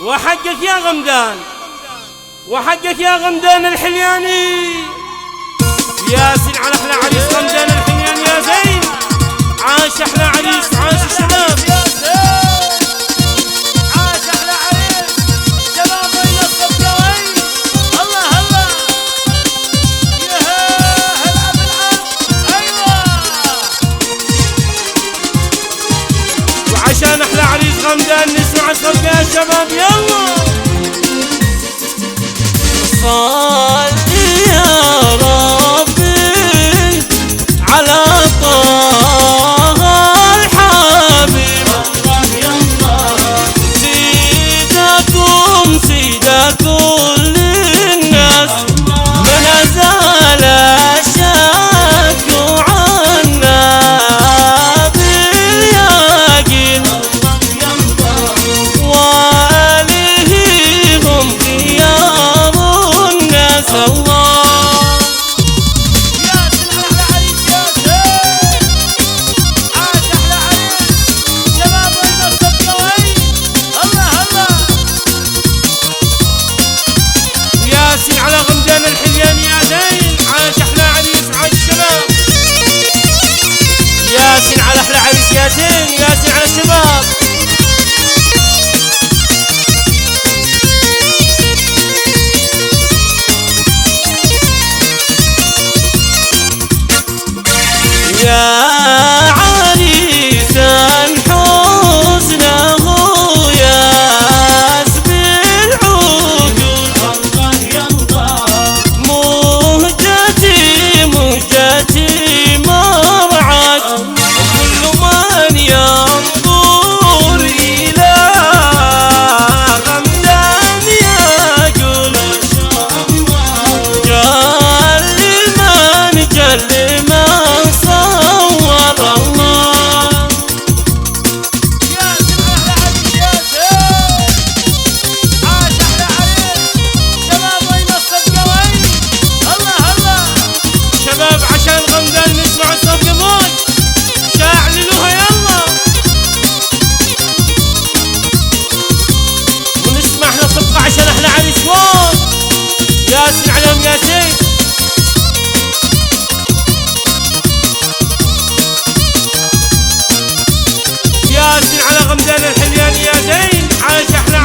وحقك يا غمدان، وحقك يا غمدان الحلياني. ياسين على احلى عريس غمدان الحلياني يا زين. عاش احلى عريس، عاش الشباب. عاش احلى عريس شباب وين الصبيوي. الله الله يا هلا بالعب. ايوه وعشان احلى عريس غمدان نسمع الصوت يا شباب. يلا صلي يا ربي على طه الحبيب. سيدكم سيد كل الناس، من أزال الشك عنا باليقين، وآله هم خيار الناس. الله ياسين أحلى عريس ياسين. عاش أحلى عريس شباب وين الصبيوي. الله الله ياسين على غمدان الحلياني يا زين. عاش احلى عريس، عاش الشباب. ياسين على احلى عريس يا زين. ياسين على الشباب. يا عريسا حسنه يسبي العقول، مهجتي مرعت كل من ينظر إلى غمدان يقول جل من صور. الله ياسين أحلى عريس ياسين. عاش أحلى عريس شباب وين الصبيوي. الله الله شباب عشان غمدان نسمع الصوت موت. شاعللوها يلا ونسمع احنا صفقة عشان احلى عريس موت. ياسين عليهم ياسين. ياسين على غمدان الحلياني يا زين. عاش احلى